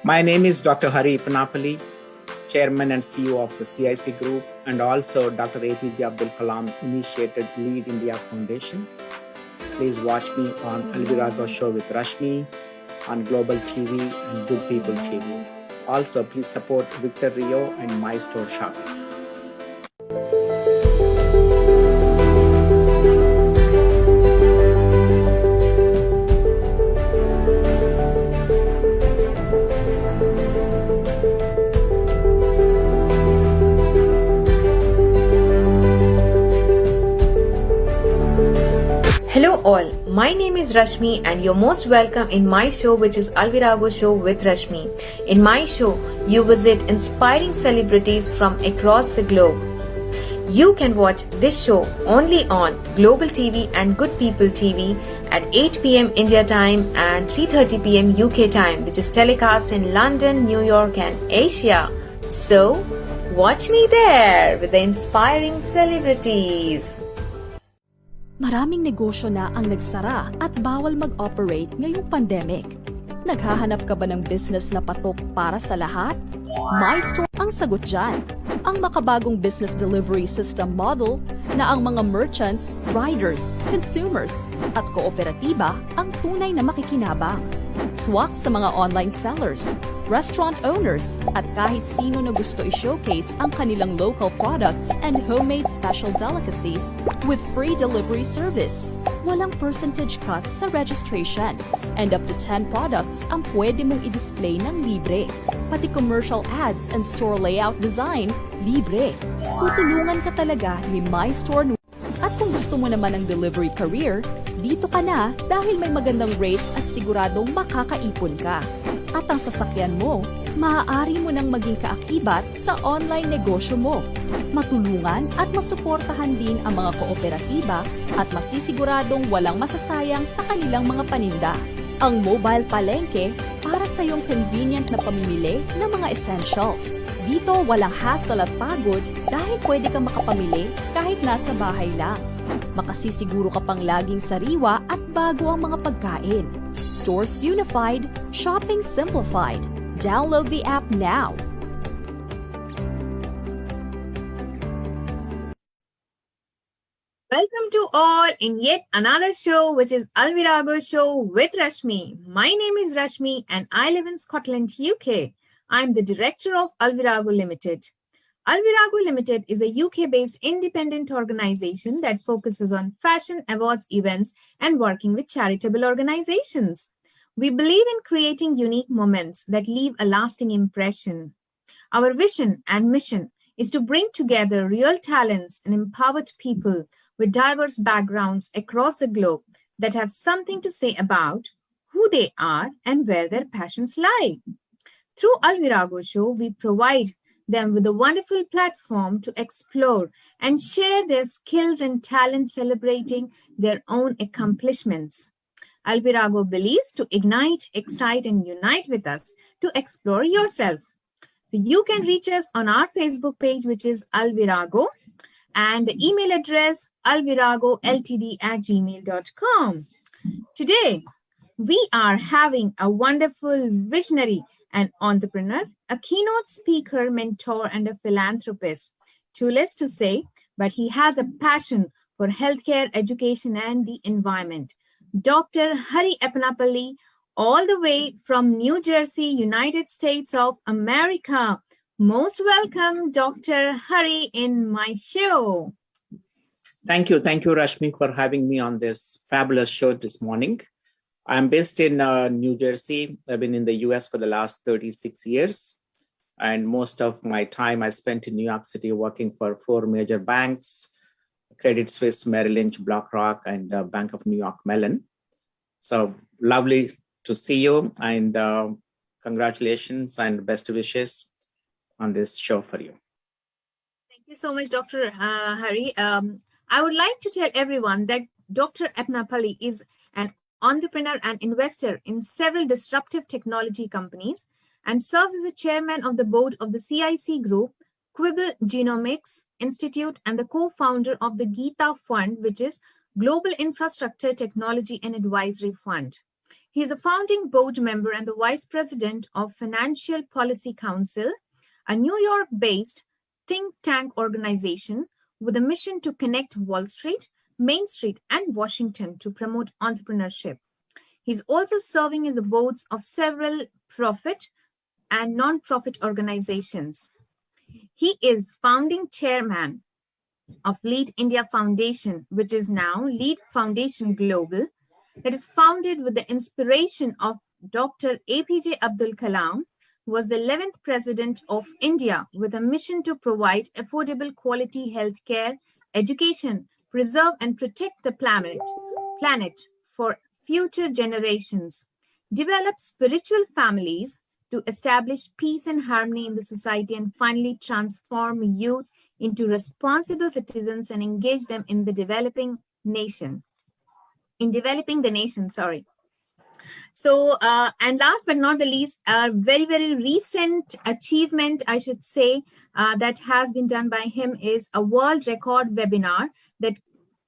My name is Dr. Hari Panapalli, Chairman and CEO of the CIC Group, and also Dr. APJ Abdul Kalam initiated Lead India Foundation. Please watch me on Al Virago Show with Rashmi on Global TV and Good People TV. Also, please support Victor Rio and My Store Shopping. Hello all, my name is Rashmi and you're most welcome in my show, which is Al Virago Show with Rashmi. In my show, you visit inspiring celebrities from across the globe. You can watch this show only on Global TV and Good People TV at 8 p.m. India time and 3:30 p.m. UK time, which is telecast in London, New York and Asia. So, watch me there with the inspiring celebrities. Maraming negosyo na ang nagsara at bawal mag-operate ngayong pandemic. Naghahanap ka ba ng business na patok para sa lahat? My Store ang sagot dyan. Ang makabagong business delivery system model na ang mga merchants, riders, consumers at kooperatiba ang tunay na makikinabang. Swak sa mga online sellers, restaurant owners at kahit sino na gusto i-showcase ang kanilang local products and homemade special delicacies with free delivery service. Walang percentage cut sa registration and up to 10 products ang pwede mong i-display ng libre. Pati commercial ads and store layout design, libre. Tutulungan ka talaga ni My Store. At kung gusto mo naman ng delivery career, dito ka na dahil may magandang rates at siguradong makakaipon ka. At ang sasakyan mo, maaari mo nang maging kaakibat sa online negosyo mo. Matulungan at masuportahan din ang mga kooperatiba at masisiguradong walang masasayang sa kanilang mga paninda. Ang mobile palengke para sa iyong convenient na pamimili ng mga essentials. Dito walang hassle at pagod dahil pwede kang makapamili kahit nasa bahay lang. Makasisiguro ka pang laging sariwa at bago ang mga pagkain. Stores unified, shopping simplified. Download the app now. Welcome to all in yet another show, which is Al Virago Show with Rashmi. My name is Rashmi and I live in Scotland, UK. I'm the director of Al Virago Limited. Al Virago Limited is a UK-based independent organization that focuses on fashion, awards, events, and working with charitable organizations. We believe in creating unique moments that leave a lasting impression. Our vision and mission is to bring together real talents and empowered people with diverse backgrounds across the globe that have something to say about who they are and where their passions lie. Through Al Virago Show, we provide them with a wonderful platform to explore and share their skills and talents, celebrating their own accomplishments. Al Virago believes to ignite, excite, and unite with us to explore yourselves. So you can reach us on our Facebook page, which is Al Virago, and the email address alviragoltd@gmail.com. Today, we are having a wonderful visionary and entrepreneur, a keynote speaker, mentor, and a philanthropist. Too less to say, but he has a passion for healthcare, education, and the environment. Dr. Hari Panapalli, all the way from New Jersey, United States of America. Most welcome, Dr. Hari, in my show. Thank you, Rashmi, for having me on this fabulous show this morning. I'm based in New Jersey. I've been in the US for the last 36 years. And most of my time I spent in New York City working for 4 major banks, Credit Suisse, Merrill Lynch, BlackRock, and Bank of New York Mellon. So lovely to see you, and congratulations and best wishes on this show for you. Thank you so much, Dr. Hari. I would like to tell everyone that Dr. Panapalli is an entrepreneur and investor in several disruptive technology companies and serves as a chairman of the board of the CIC Group, Quibble Genomics Institute, and the co-founder of the Gita Fund, which is Global Infrastructure Technology and Advisory Fund. He is a founding board member and the vice president of Financial Policy Council, a New York-based think tank organization with a mission to connect Wall Street, Main Street, and Washington to promote entrepreneurship. He's also serving in the boards of several profit and non-profit organizations. He is founding chairman of Lead India Foundation, which is now Lead Foundation Global, that is founded with the inspiration of Dr. APJ Abdul Kalam, who was the 11th President of India with a mission to provide affordable quality healthcare, education, preserve and protect the planet for future generations, develop spiritual families to establish peace and harmony in the society, and finally transform youth into responsible citizens and engage them in developing the nation. So, and last but not the least, a very, very recent achievement, I should say, that has been done by him is a world record webinar that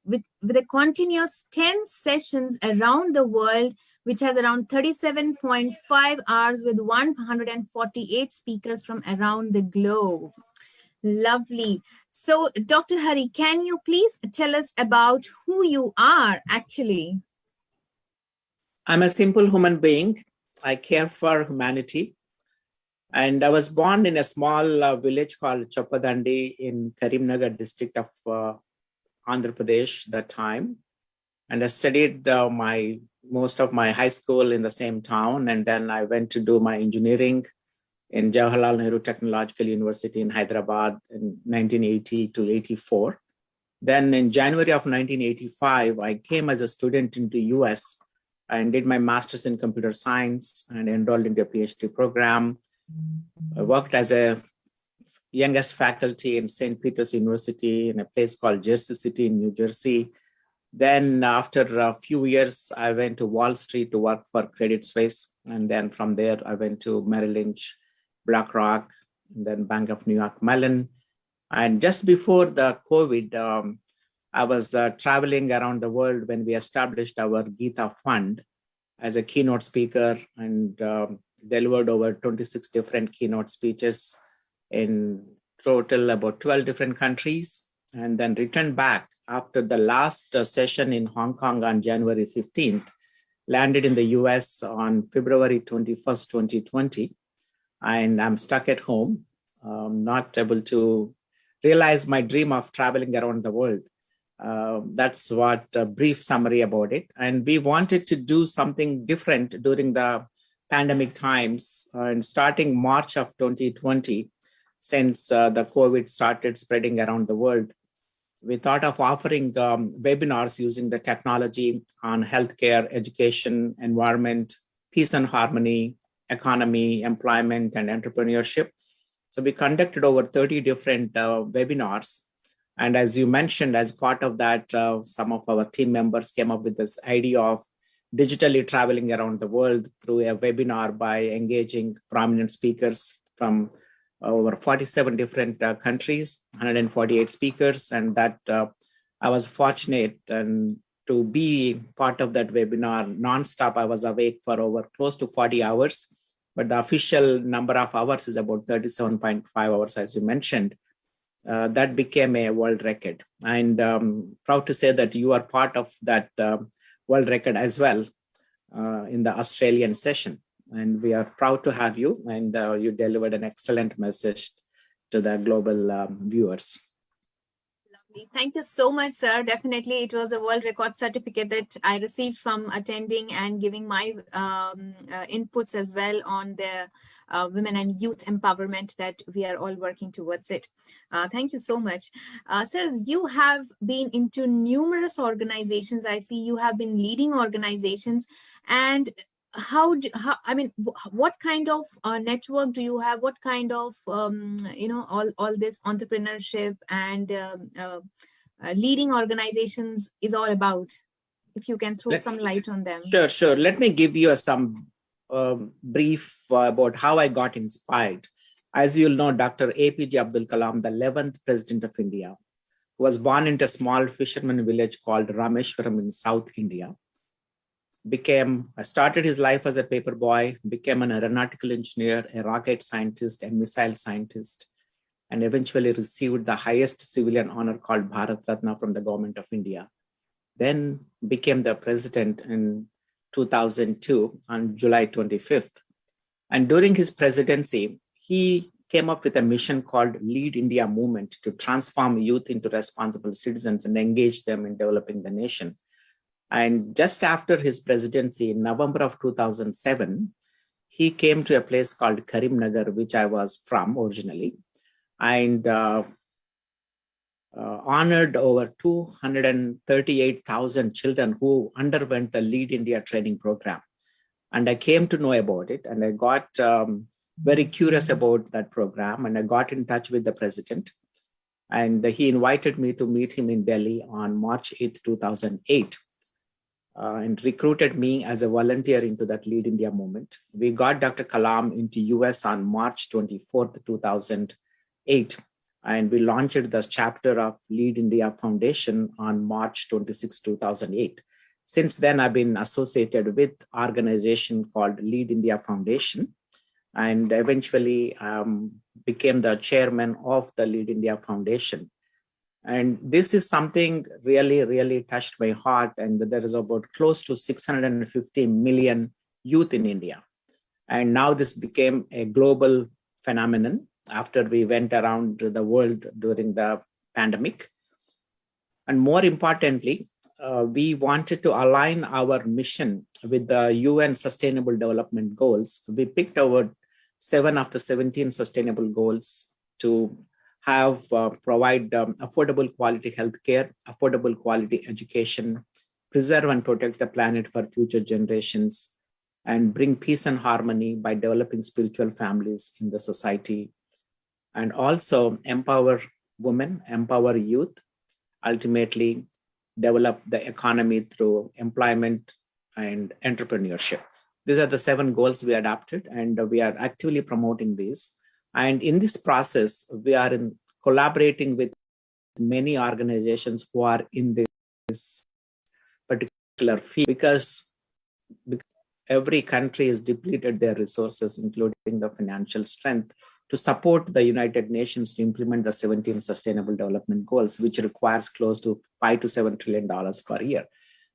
with a continuous 10 sessions around the world, which has around 37.5 hours with 148 speakers from around the globe. Lovely. So, Dr. Hari, can you please tell us about who you are actually? I'm a simple human being. I care for humanity. And I was born in a small village called Choppadandi in Karimnagar district of Andhra Pradesh that time. And I studied most of my high school in the same town. And then I went to do my engineering in Jawaharlal Nehru Technological University in Hyderabad in 1980 to 84. Then in January of 1985, I came as a student into US and did my master's in computer science and enrolled into a PhD program. I worked as a youngest faculty in St. Peter's University in a place called Jersey City in New Jersey. Then after a few years, I went to Wall Street to work for Credit Suisse. And then from there, I went to Merrill Lynch, BlackRock, and then Bank of New York Mellon. And just before the COVID, I was traveling around the world when we established our Gita Fund as a keynote speaker and delivered over 26 different keynote speeches in total about 12 different countries, and then returned back after the last session in Hong Kong on January 15th, landed in the US on February 21st, 2020. And I'm stuck at home, not able to realize my dream of traveling around the world. That's what a brief summary about it. And we wanted to do something different during the pandemic times. And starting March of 2020, since the COVID started spreading around the world, we thought of offering webinars using the technology on healthcare, education, environment, peace and harmony, economy, employment, and entrepreneurship. So we conducted over 30 different webinars. And as you mentioned, as part of that, some of our team members came up with this idea of digitally traveling around the world through a webinar by engaging prominent speakers from over 47 different countries, 148 speakers. And that I was fortunate and to be part of that webinar nonstop. I was awake for over close to 40 hours, but the official number of hours is about 37.5 hours, as you mentioned. That became a world record. And proud to say that you are part of that world record as well in the Australian session. And we are proud to have you, and you delivered an excellent message to the global viewers. Lovely. Thank you so much, sir. Definitely, it was a world record certificate that I received from attending and giving my inputs as well on the women and youth empowerment that we are all working towards it. Thank you so much. Sir, you have been into numerous organizations. I see you have been leading organizations. And what kind of network do you have? What kind of, all this entrepreneurship and leading organizations is all about? If you can throw some light on them. Sure. Let me give you some brief about how I got inspired. As you'll know, Dr. APJ Abdul Kalam, the 11th President of India, was born into a small fisherman village called Rameshwaram in South India. started his life as a paper boy, became an aeronautical engineer, a rocket scientist, and missile scientist, and eventually received the highest civilian honor called Bharat Ratna from the government of India. Then became the president in 2002 on July 25th. And during his presidency, he came up with a mission called Lead India Movement to transform youth into responsible citizens and engage them in developing the nation. And just after his presidency, in November of 2007, he came to a place called Karimnagar, which I was from originally, and honored over 238,000 children who underwent the Lead India training program. And I came to know about it, and I got very curious about that program, and I got in touch with the president, and he invited me to meet him in Delhi on March 8th, 2008. And recruited me as a volunteer into that Lead India movement. We got Dr. Kalam into US on March 24th, 2008. And we launched the chapter of Lead India Foundation on March 26, 2008. Since then, I've been associated with an organization called Lead India Foundation, and eventually became the chairman of the Lead India Foundation. And this is something really, really touched my heart. And there is about close to 650 million youth in India. And now this became a global phenomenon after we went around the world during the pandemic. And more importantly, we wanted to align our mission with the UN Sustainable Development Goals. We picked over 7 of the 17 sustainable goals to provide affordable quality healthcare, affordable quality education, preserve and protect the planet for future generations, and bring peace and harmony by developing spiritual families in the society, and also empower women, empower youth, ultimately develop the economy through employment and entrepreneurship. These are the 7 goals we adopted, and we are actively promoting these. And in this process, we are collaborating with many organizations who are in this particular field because every country has depleted their resources, including the financial strength, to support the United Nations to implement the 17 Sustainable Development Goals, which requires close to $5 to $7 trillion per year.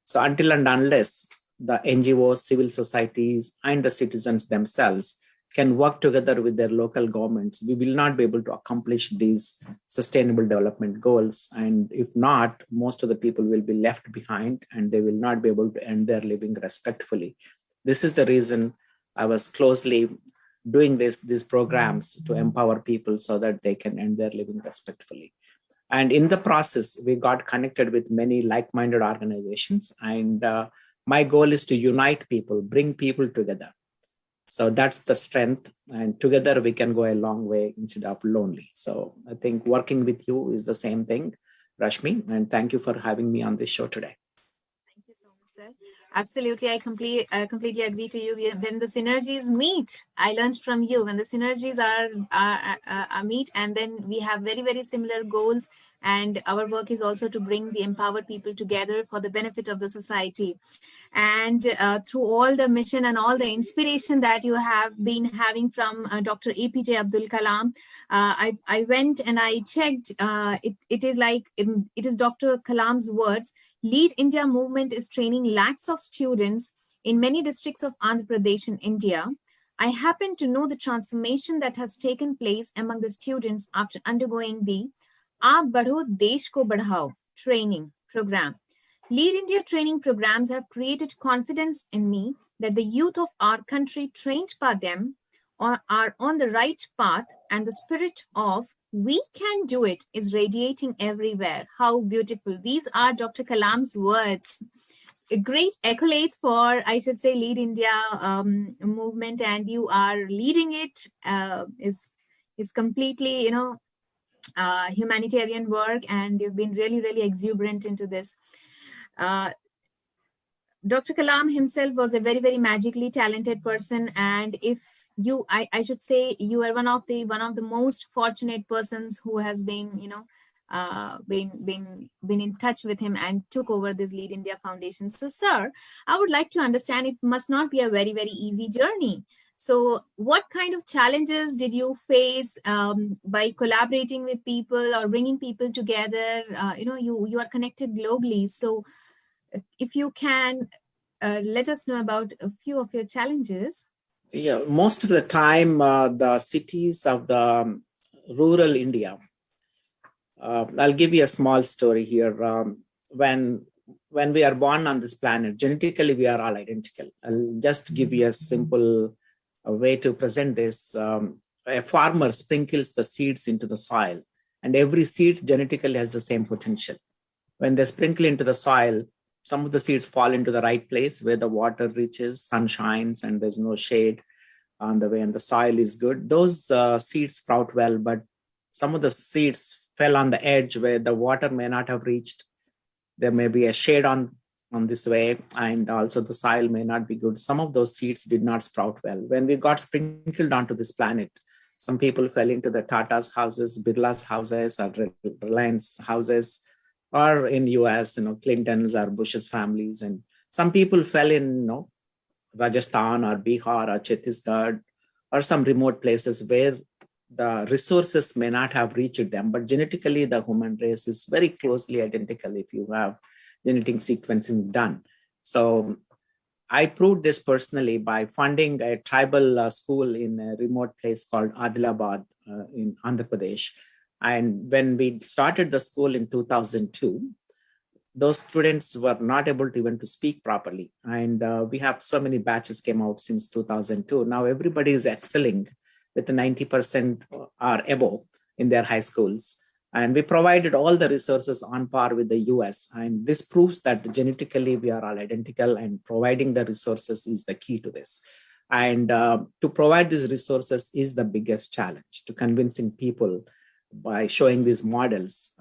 So until and unless the NGOs, civil societies, and the citizens themselves can work together with their local governments, we will not be able to accomplish these sustainable development goals. And if not, most of the people will be left behind and they will not be able to earn their living respectfully. This is the reason I was closely doing these programs to empower people so that they can earn their living respectfully. And in the process, we got connected with many like-minded organizations. And my goal is to unite people, bring people together. So that's the strength, and together we can go a long way instead of lonely. So I think working with you is the same thing, Rashmi, and thank you for having me on this show today. Thank you so much, sir. Absolutely, I completely agree to you. When the synergies meet, I learned from you, when the synergies are meet, and then we have very, very similar goals, and our work is also to bring the empowered people together for the benefit of the society. And through all the mission and all the inspiration that you have been having from Dr. APJ Abdul Kalam, I went and I checked. It is Dr. Kalam's words. Lead India movement is training lakhs of students in many districts of Andhra Pradesh in India. I happen to know the transformation that has taken place among the students after undergoing the Aap Badho Desh Ko Badhao training program. Lead India training programs have created confidence in me that the youth of our country trained by them are on the right path, and the spirit of "we can do it" is radiating everywhere. How beautiful. These are Dr. Kalam's words. Great accolades for, I should say, Lead India movement, and you are leading it. Is completely, humanitarian work, and you've been really, really exuberant into this. Dr. Kalam himself was a very, very magically talented person, and if you, I should say, you are one of the most fortunate persons who has been, been in touch with him and took over this Lead India Foundation. So, sir, I would like to understand, it must not be a very, very easy journey. So what kind of challenges did you face by collaborating with people or bringing people together? You are connected globally. So if you can let us know about a few of your challenges. Yeah, most of the time, the cities of the rural India. I'll give you a small story here. When we are born on this planet, genetically we are all identical. I'll just give you a simple way to present this. A farmer sprinkles the seeds into the soil, and every seed genetically has the same potential. When they sprinkle into the soil, some of the seeds fall into the right place where the water reaches, sun shines, and there's no shade on the way, and the soil is good. Those seeds sprout well, but some of the seeds fell on the edge where the water may not have reached. There may be a shade on this way, and also the soil may not be good. Some of those seeds did not sprout well. When we got sprinkled onto this planet, some people fell into the Tata's houses, Birla's houses, or Reliance houses, or in US, Clinton's or Bush's families. And some people fell in, Rajasthan or Bihar or Chhattisgarh or some remote places where the resources may not have reached them, but genetically the human race is very closely identical if you have genetic sequencing done. So I proved this personally by funding a tribal school in a remote place called Adilabad in Andhra Pradesh. And when we started the school in 2002, those students were not able to even to speak properly. And we have so many batches came out since 2002. Now everybody is excelling with 90% or above in their high schools. And we provided all the resources on par with the US. And this proves that genetically we are all identical, and providing the resources is the key to this. And to provide these resources is the biggest challenge, to convincing people by showing these models.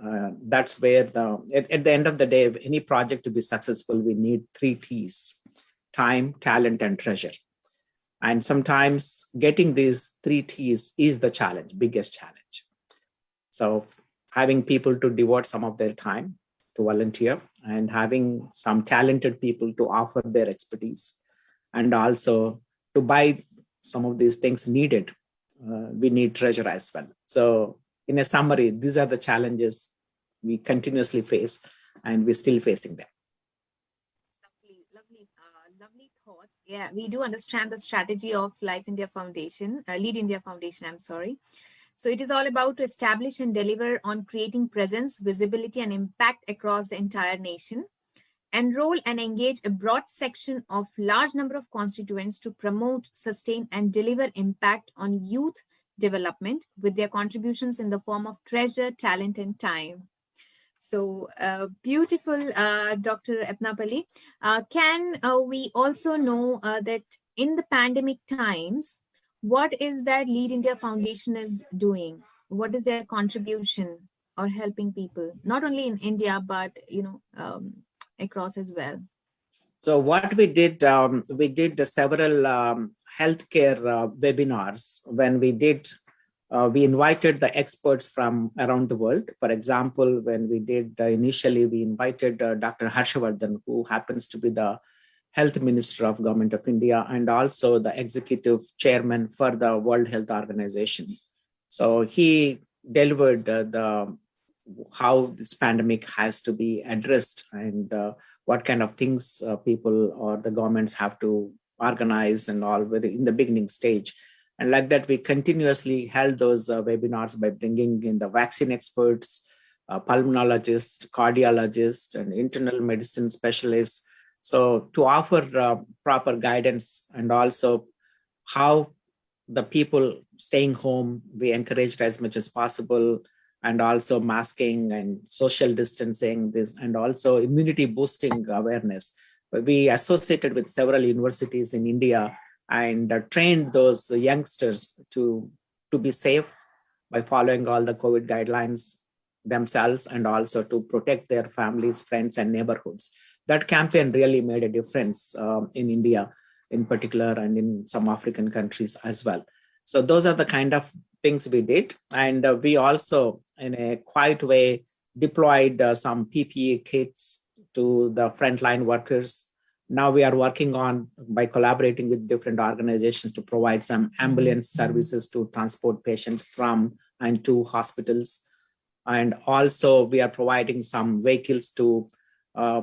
That's where at the end of the day, any project to be successful, we need 3 T's: time, talent, and treasure. And sometimes getting these 3 T's is the challenge, biggest challenge. So having people to devote some of their time to volunteer, and having some talented people to offer their expertise, and also to buy some of these things needed. We need treasure as well. So in a summary, these are the challenges we continuously face, and we're still facing them. Lovely thoughts. Yeah, we do understand the strategy of Life India Foundation, Lead India Foundation, I'm sorry. So it is all about to establish and deliver on creating presence, visibility, and impact across the entire nation. Enroll and engage a broad section of large number of constituents to promote, sustain, and deliver impact on youth development with their contributions in the form of treasure, talent, and time. So beautiful, Dr. Epnapalli. Can we also know that in the pandemic times, what is that Lead India Foundation is doing? What is their contribution or helping people, not only in India, but across as well? So what we did several healthcare webinars. When we invited the experts from around the world. For example, when we did initially, we invited Dr. Harshavardhan, who happens to be the Health Minister of Government of India, and also the Executive Chairman for the World Health Organization. So he delivered how this pandemic has to be addressed, and what kind of things people or the governments have to organize, and all in the beginning stage. And like that, we continuously held those webinars by bringing in the vaccine experts, pulmonologists, cardiologists, and internal medicine specialists. So to offer proper guidance, and also how the people staying home, we encouraged as much as possible, and also masking and social distancing, this, and also immunity boosting awareness. We associated with several universities in India and trained those youngsters to be safe by following all the COVID guidelines themselves, and also to protect their families, friends, and neighborhoods. That campaign really made a difference in India in particular, and in some African countries as well. So those are the kind of things we did. And we also, in a quiet way, deployed some PPE kits to the frontline workers. Now we are working on, by collaborating with different organizations, to provide some ambulance services to transport patients from and to hospitals. And also we are providing some vehicles to uh,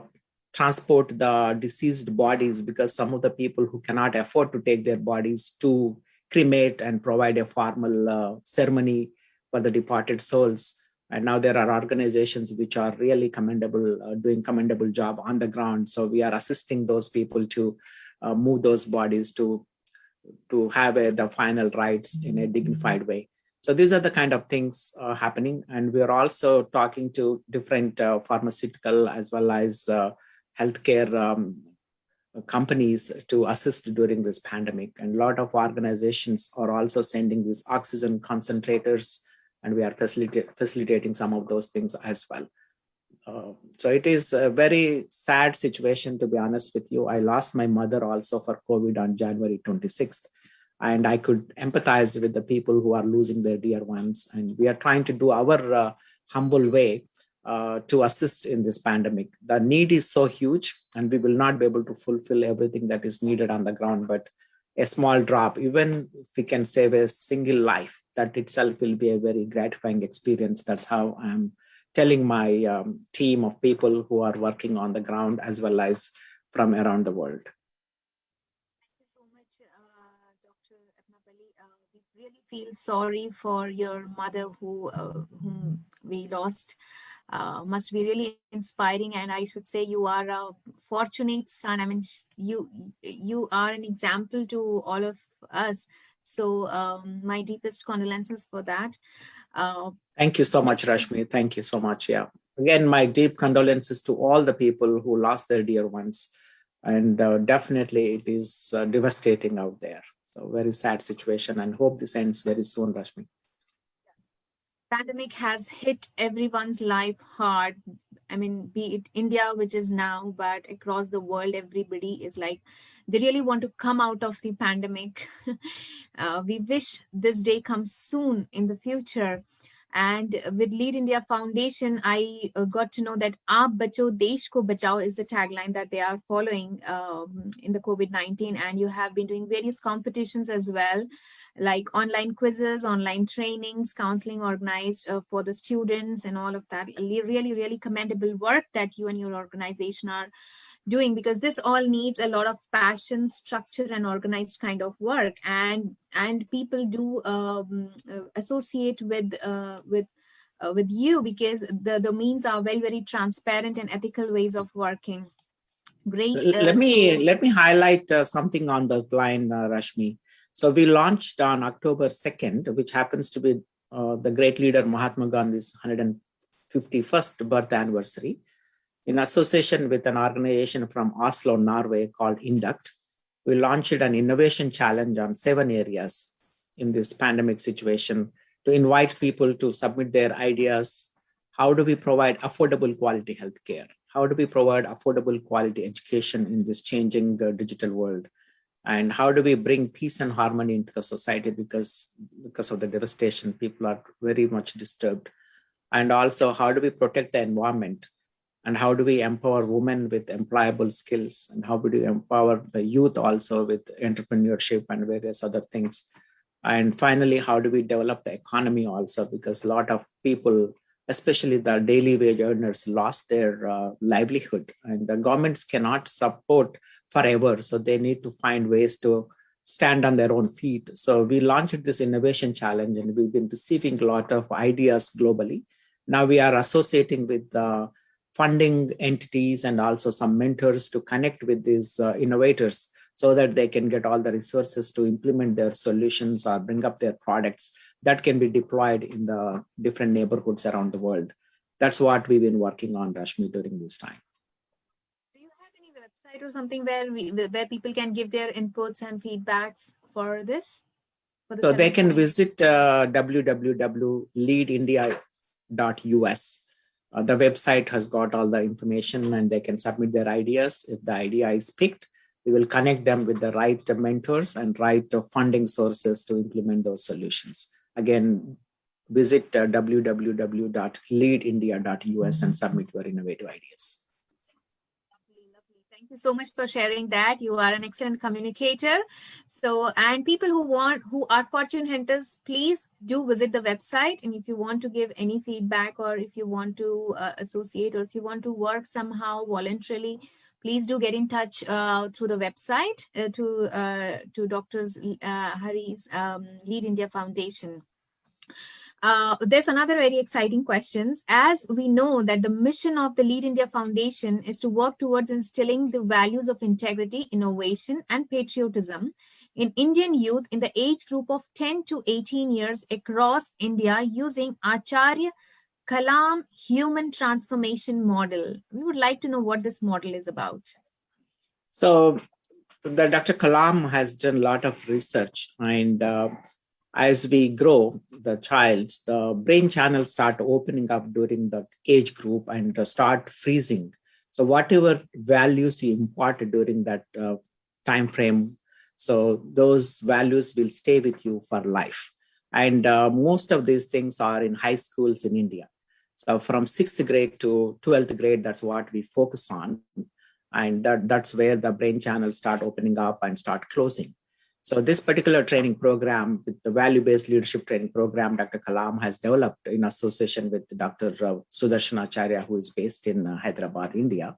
transport the deceased bodies, because some of the people who cannot afford to take their bodies to cremate and provide a formal ceremony for the departed souls. And now there are organizations which are really commendable, doing commendable job on the ground. So we are assisting those people to move those bodies to have the final rites in a dignified way. So these are the kind of things happening. And we're also talking to different pharmaceutical as well as healthcare companies to assist during this pandemic. And a lot of organizations are also sending these oxygen concentrators, and we are facilitating some of those things as well. So it is a very sad situation, to be honest with you. I lost my mother also for COVID on January 26th. And I could empathize with the people who are losing their dear ones. And we are trying to do our humble way to assist in this pandemic. The need is so huge, and we will not be able to fulfill everything that is needed on the ground. But a small drop, even if we can save a single life, that itself will be a very gratifying experience. That's how I'm telling my team of people who are working on the ground as well as from around the world. Thank you so much, Dr. Apnapalli. We really feel sorry for your mother whom we lost. Must be really inspiring, and I should say you are a fortunate son. I mean, you are an example to all of us. So my deepest condolences for that. Thank you so much, Rashmi. Thank you so much. Yeah. Again, my deep condolences to all the people who lost their dear ones. And definitely it is devastating out there. So very sad situation, and hope this ends very soon, Rashmi. Pandemic has hit everyone's life hard. I mean, be it India, which is now, but across the world, everybody is like, they really want to come out of the pandemic. We wish this day comes soon in the future. And with Lead India Foundation, I got to know that Aap Bacho Desh Ko Bachao is the tagline that they are following in the COVID-19. And you have been doing various competitions as well, like online quizzes, online trainings, counseling organized for the students and all of that. Really, really commendable work that you and your organization are doing, because this all needs a lot of passion, structure, and organized kind of work. And people do associate with you because the means are very, very transparent and ethical ways of working. Great. Let me highlight something on the line, Rashmi. So we launched on October 2nd, which happens to be the great leader Mahatma Gandhi's 151st birth anniversary, in association with an organization from Oslo, Norway called Induct. We launched an innovation challenge on 7 areas in this pandemic situation to invite people to submit their ideas. How do we provide affordable quality healthcare? How do we provide affordable quality education in this changing digital world? And how do we bring peace and harmony into the society, because of the devastation, people are very much disturbed. And also, how do we protect the environment? And how do we empower women with employable skills? And how do we empower the youth also with entrepreneurship and various other things? And finally, how do we develop the economy also? Because a lot of people, especially the daily wage earners, lost their livelihood, and the governments cannot support forever. So they need to find ways to stand on their own feet. So we launched this innovation challenge, and we've been receiving a lot of ideas globally. Now we are associating with funding entities and also some mentors to connect with these innovators, so that they can get all the resources to implement their solutions or bring up their products that can be deployed in the different neighborhoods around the world. That's what we've been working on, Rashmi, during this time. Do you have any website or something where people can give their inputs and feedbacks for this? So they can visit www.leadindia.us. The website has got all the information, and they can submit their ideas. If the idea is picked, we will connect them with the right mentors and right funding sources to implement those solutions. Again, visit www.leadindia.us and submit your innovative ideas. Lovely. Thank you so much for sharing that. You are an excellent communicator. So, and people who are fortune hunters, please do visit the website. And if you want to give any feedback, or if you want to associate, or if you want to work somehow voluntarily, please do get in touch through the website to Dr. Hari's Lead India Foundation. There's another very exciting question. As we know that the mission of the Lead India Foundation is to work towards instilling the values of integrity, innovation, and patriotism in Indian youth in the age group of 10 to 18 years across India using Acharya Kalam Human Transformation Model. We would like to know what this model is about. So the Dr. Kalam has done a lot of research, and as we grow the child, the brain channels start opening up during the age group and start freezing. So whatever values you impart during that time frame, so those values will stay with you for life. And most of these things are in high schools in India. So from 6th grade to 12th grade, that's what we focus on. And that's where the brain channels start opening up and start closing. So this particular training program, with the value-based leadership training program, Dr. Kalam has developed in association with Dr. Sudarshan Acharya, who is based in Hyderabad, India.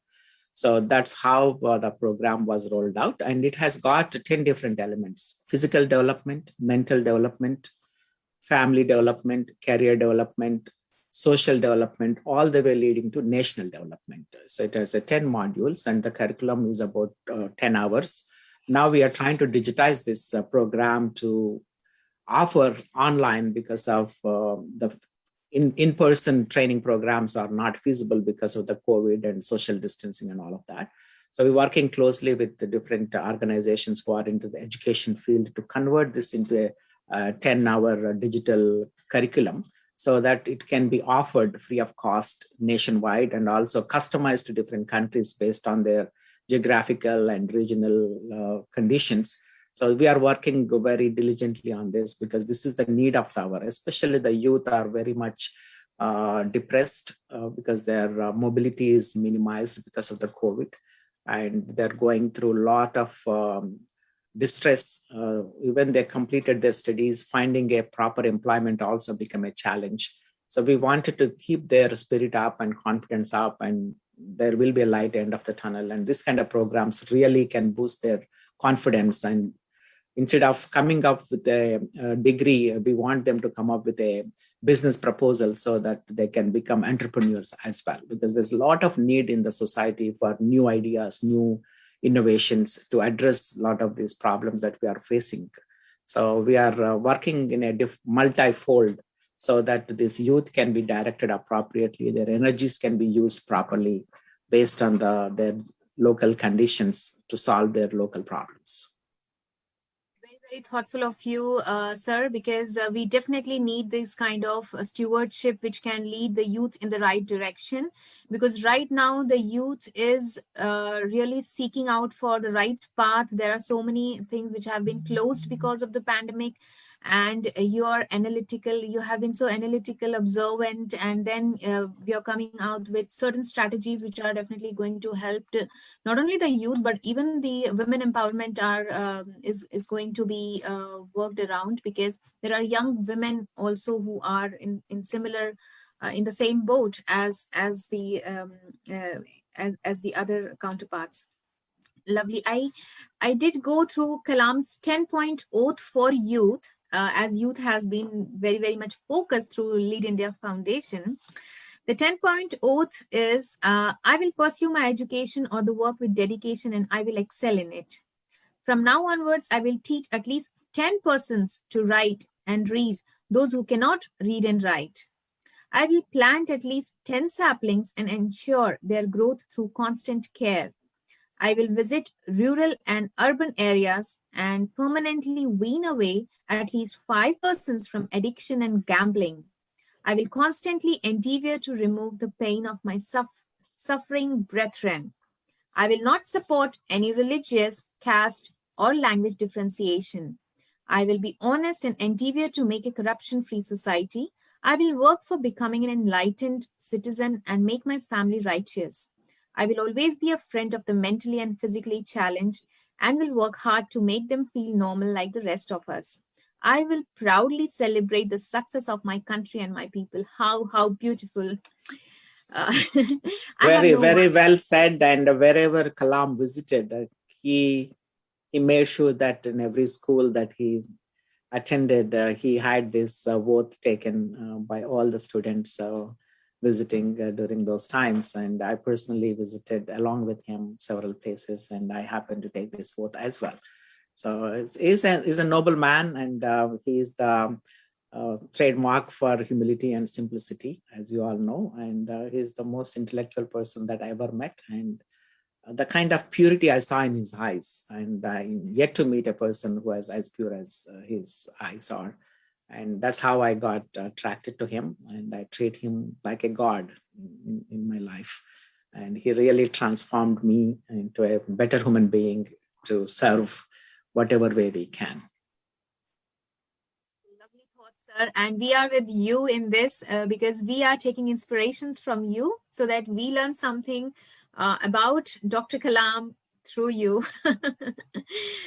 So that's how the program was rolled out. And it has got 10 different elements: physical development, mental development, family development, career development, social development, all the way leading to national development. So it has 10 modules, and the curriculum is about 10 hours. Now we are trying to digitize this program to offer online because of the in-person training programs are not feasible because of the COVID and social distancing and all of that. So we're working closely with the different organizations who are into the education field to convert this into a 10-hour digital curriculum, so that it can be offered free of cost nationwide and also customized to different countries based on their geographical and regional conditions. So we are working very diligently on this because this is the need of the hour. Especially the youth are very much depressed because their mobility is minimized because of the COVID, and they're going through a lot of distress. Even they completed their studies, finding a proper employment also become a challenge. So we wanted to keep their spirit up and confidence up, and there will be a light end of the tunnel. And this kind of programs really can boost their confidence. And instead of coming up with a degree, we want them to come up with a business proposal so that they can become entrepreneurs as well, because there's a lot of need in the society for new ideas, new innovations to address a lot of these problems that we are facing. So we are working in a multi-fold so that this youth can be directed appropriately, their energies can be used properly based on their local conditions to solve their local problems. Very thoughtful of you, sir, because we definitely need this kind of stewardship which can lead the youth in the right direction. Because right now the youth is really seeking out for the right path. There are so many things which have been closed because of the pandemic, and you are analytical. You have been so analytical, observant, and then we are coming out with certain strategies which are definitely going to help not only the youth but even the women empowerment is going to be worked around, because there are young women also who are in similar in the same boat as the other counterparts. Lovely. I did go through Kalam's 10-point oath for youth, as youth has been very much focused through Lead India Foundation. The 10-point oath is, I will pursue my education or the work with dedication and I will excel in it. From now onwards, I will teach at least 10 persons to write and read, those who cannot read and write. I will plant at least 10 saplings and ensure their growth through constant care. I will visit rural and urban areas and permanently wean away at least 5 persons from addiction and gambling. I will constantly endeavor to remove the pain of my suffering brethren. I will not support any religious, caste, or language differentiation. I will be honest and endeavor to make a corruption-free society. I will work for becoming an enlightened citizen and make my family righteous. I will always be a friend of the mentally and physically challenged and will work hard to make them feel normal like the rest of us. I will proudly celebrate the success of my country and my people. How beautiful. Uh, I have Very, no very words. well said. And wherever Kalam visited, he he made sure that in every school that he attended, he had this oath taken by all the students visiting during those times. And I personally visited along with him several places, and I happened to take this oath as well. So he's a noble man, and he is the trademark for humility and simplicity, as you all know. And he's the most intellectual person that I ever met. And the kind of purity I saw in his eyes, and I yet to meet a person who is as pure as his eyes are. And that's how I got attracted to him, and I treat him like a god in my life. And he really transformed me into a better human being to serve whatever way we can. Lovely thoughts, sir. And we are with you in this because we are taking inspirations from you so that we learn something about Dr. Kalam through you.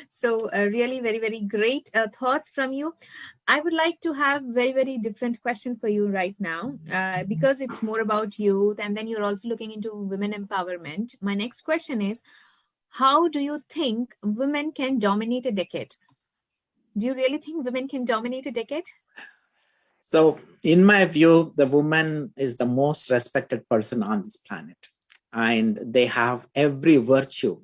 So, really, very, very great thoughts from you. I would like to have very, very different question for you right now because it's more about youth, and then you're also looking into women empowerment. My next question is, how do you think women can dominate a decade? Do you really think women can dominate a decade? So, in my view, the woman is the most respected person on this planet, and they have every virtue,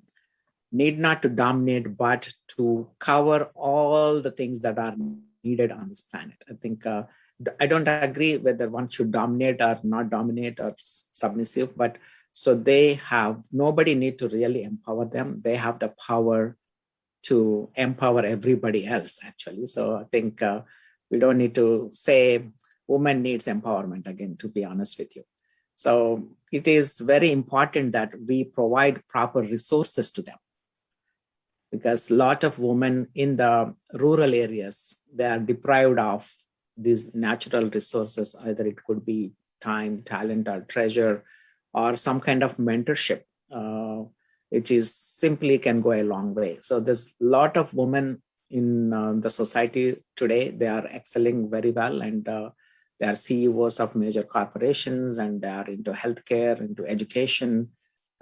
need not to dominate, but to cover all the things that are needed on this planet. I think I don't agree whether one should dominate or not dominate or submissive, but so they have, nobody need to really empower them. They have the power to empower everybody else, actually. So I think we don't need to say woman needs empowerment again, to be honest with you. So it is very important that we provide proper resources to them, because a lot of women in the rural areas, they are deprived of these natural resources. Either it could be time, talent, or treasure, or some kind of mentorship, which is simply can go a long way. So there's a lot of women in the society today. They are excelling very well, and they are CEOs of major corporations, and they are into healthcare, into education,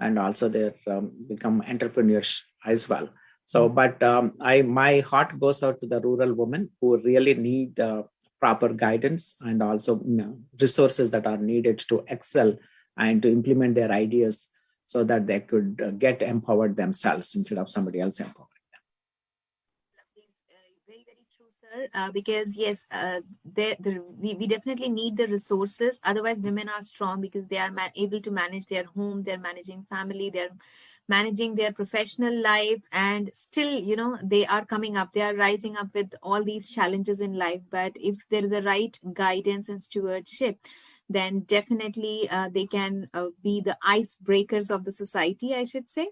and also they become entrepreneurs as well. So, but my heart goes out to the rural women who really need proper guidance, and also resources that are needed to excel and to implement their ideas, so that they could get empowered themselves instead of somebody else empowering. Very, very true, sir. Because yes, we definitely need the resources. Otherwise, women are strong because they are able to manage their home, they're managing family, they're managing their professional life, and still, they are coming up, they are rising up with all these challenges in life. But if there is a right guidance and stewardship, then definitely they can be the icebreakers of the society, I should say.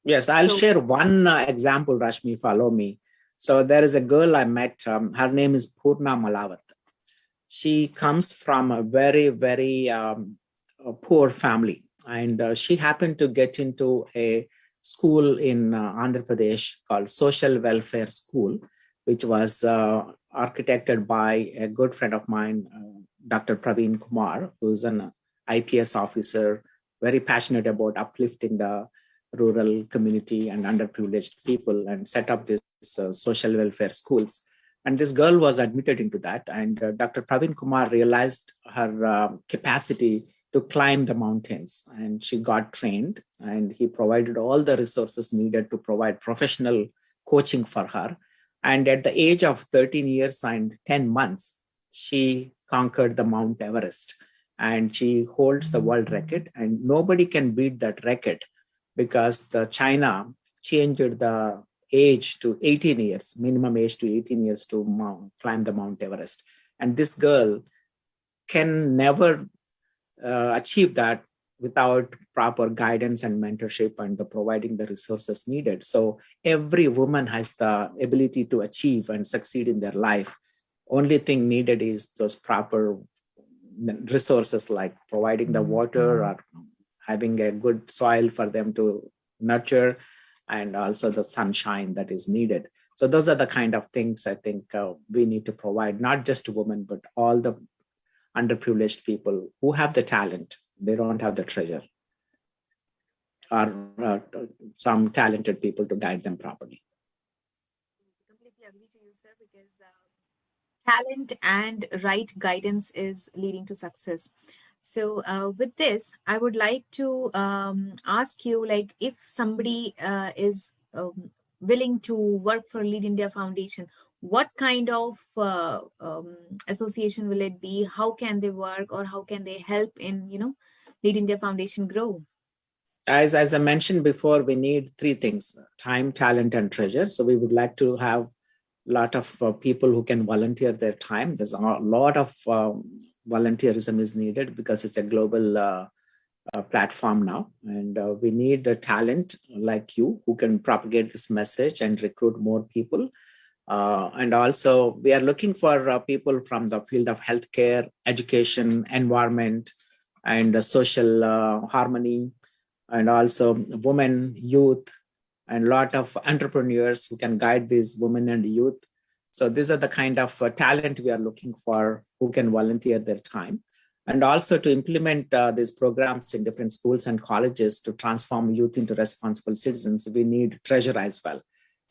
Yes, I'll So, share one example, Rashmi, follow me. So there is a girl I met, her name is Purna Malawat. She comes from a very, very poor family, and she happened to get into a school in Andhra Pradesh called Social Welfare School, which was architected by a good friend of mine, Dr. Praveen Kumar, who's an IPS officer, very passionate about uplifting the rural community and underprivileged people, and set up this social welfare schools. And this girl was admitted into that. And Dr. Praveen Kumar realized her capacity to climb the mountains. And she got trained, and he provided all the resources needed to provide professional coaching for her. And at the age of 13 years and 10 months, she conquered the Mount Everest. And she holds the world record. And nobody can beat that record, because the China changed the age to 18 years, minimum age to 18 years to climb the Mount Everest. And this girl can never achieve that without proper guidance and mentorship and the providing the resources needed. So every woman has the ability to achieve and succeed in their life. Only thing needed is those proper resources like providing the water or having a good soil for them to nurture, and also the sunshine that is needed. So those are the kind of things I think we need to provide, not just to women, but all the underprivileged people who have the talent. They don't have the treasure or some talented people to guide them properly. Completely agree to you, sir, because talent and right guidance is leading to success. So with this, I would like to ask you, like, if somebody is willing to work for Lead India Foundation, what kind of association will it be? How can they work, or how can they help in, Lead India Foundation grow? As I mentioned before, we need three things: time, talent, and treasure. So we would like to have a lot of people who can volunteer their time. There's a lot of volunteerism is needed because it's a global platform now. And we need a talent like you who can propagate this message and recruit more people. And also, we are looking for people from the field of healthcare, education, environment, and social harmony, and also women, youth, and a lot of entrepreneurs who can guide these women and youth. So these are the kind of talent we are looking for who can volunteer their time. And also to implement these programs in different schools and colleges to transform youth into responsible citizens, we need treasure as well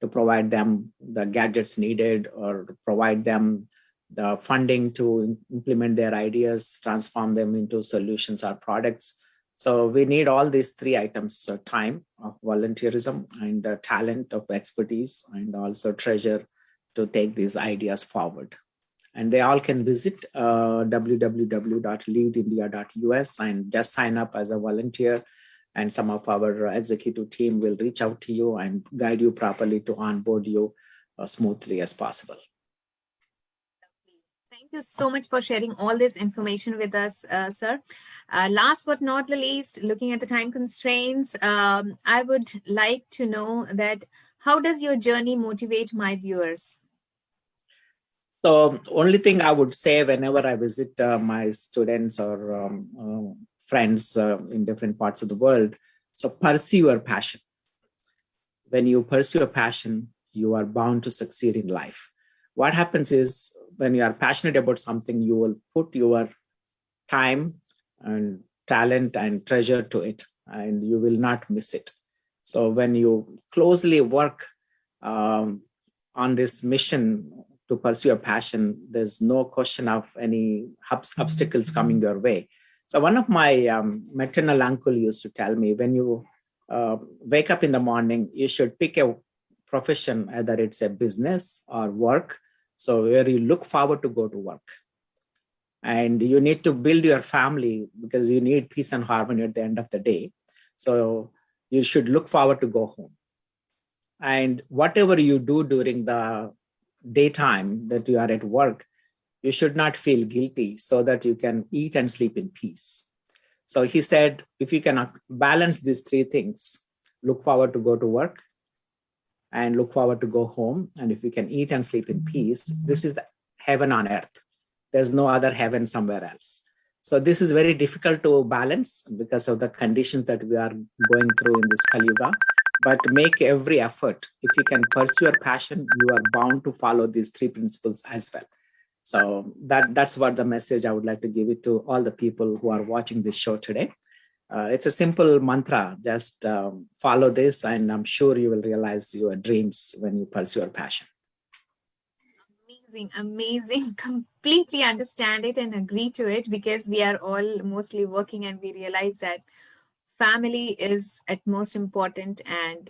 to provide them the gadgets needed or provide them the funding to implement their ideas, transform them into solutions or products. So we need all these three items: time of volunteerism, and talent of expertise, and also treasure to take these ideas forward. And they all can visit www.leadindia.us and just sign up as a volunteer. And some of our executive team will reach out to you and guide you properly to onboard you smoothly as possible. Thank you so much for sharing all this information with us, sir. Last but not the least, looking at the time constraints, I would like to know that how does your journey motivate my viewers? So only thing I would say whenever I visit my students or friends in different parts of the world, so pursue your passion. When you pursue a passion, you are bound to succeed in life. What happens is when you are passionate about something, you will put your time and talent and treasure to it, and you will not miss it. So when you closely work on this mission to pursue your passion, there's no question of any obstacles coming your way. So one of my maternal uncle used to tell me, when you wake up in the morning, you should pick a profession, either it's a business or work, so where you look forward to go to work. And you need to build your family because you need peace and harmony at the end of the day. So you should look forward to go home. And whatever you do during the daytime that you are at work, you should not feel guilty, so that you can eat and sleep in peace. So he said, if you can balance these three things, look forward to go to work and look forward to go home, and if you can eat and sleep in peace, this is the heaven on earth. There's no other heaven somewhere else. So this is very difficult to balance because of the conditions that we are going through in this Kali Yuga. But make every effort. If you can pursue your passion, you are bound to follow these three principles as well. So that's what the message I would like to give it to all the people who are watching this show today. It's a simple mantra. Just follow this, and I'm sure you will realize your dreams when you pursue your passion. Amazing. Completely understand it and agree to it, because we are all mostly working and we realize that family is at most important, and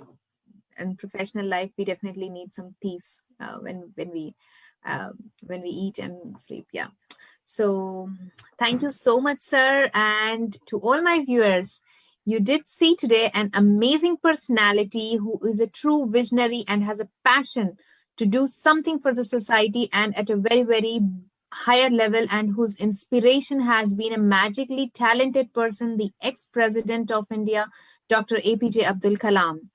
in professional life we definitely need some peace when we eat and sleep. Yeah. So thank you so much, sir. And to all my viewers, you did see today an amazing personality who is a true visionary and has a passion to do something for the society and at a very, very higher level, and whose inspiration has been a magically talented person, the ex-president of India, Dr. APJ Abdul Kalam.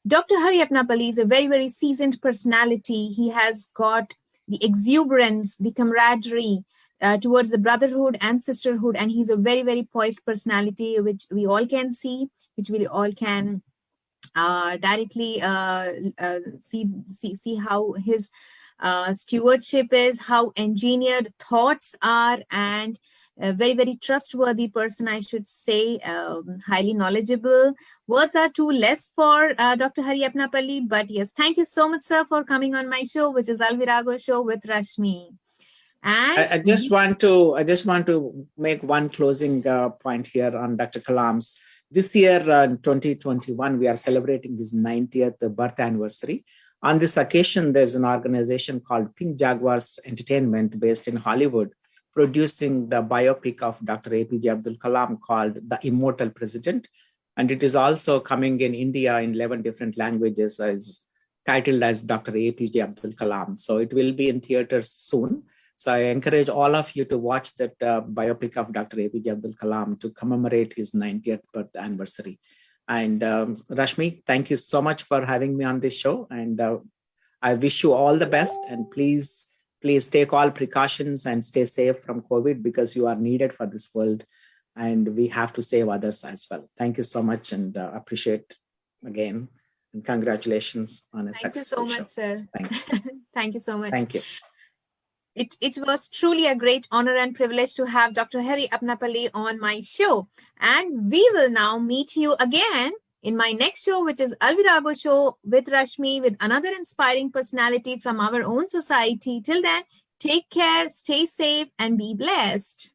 Dr. Hari Apnapalli is a very, very seasoned personality. He has got the exuberance, the camaraderie, towards the brotherhood and sisterhood, and he's a very, very poised personality, which we all can see, which we all can directly see how his stewardship is, how engineered thoughts are, and a very, very trustworthy person, I should say, highly knowledgeable. Words are too less for Dr. Hari Apnapalli, but yes, thank you so much, sir, for coming on my show, which is Al Virago Show with Rashmi. And I just want to make one closing point here on Dr. Kalam's. This year, 2021, we are celebrating his 90th birth anniversary. On this occasion, there's an organization called Pink Jaguars Entertainment based in Hollywood, producing the biopic of Dr. APJ Abdul Kalam called The Immortal President. And it is also coming in India in 11 different languages, as titled as Dr. APJ Abdul Kalam. So it will be in theaters soon. So I encourage all of you to watch that biopic of Dr. APJ Abdul Kalam to commemorate his 90th birth anniversary. And Rashmi, thank you so much for having me on this show. And I wish you all the best. And please take all precautions and stay safe from COVID, because you are needed for this world. And we have to save others as well. Thank you so much, and appreciate again. And congratulations on a successful show. Thank you so much, sir. Thank you. Thank you so much. Thank you. It was truly a great honor and privilege to have Dr. Hari Apnapalli on my show. And we will now meet you again in my next show, which is Al Virago Show with Rashmi, with another inspiring personality from our own society. Till then, take care, stay safe, and be blessed.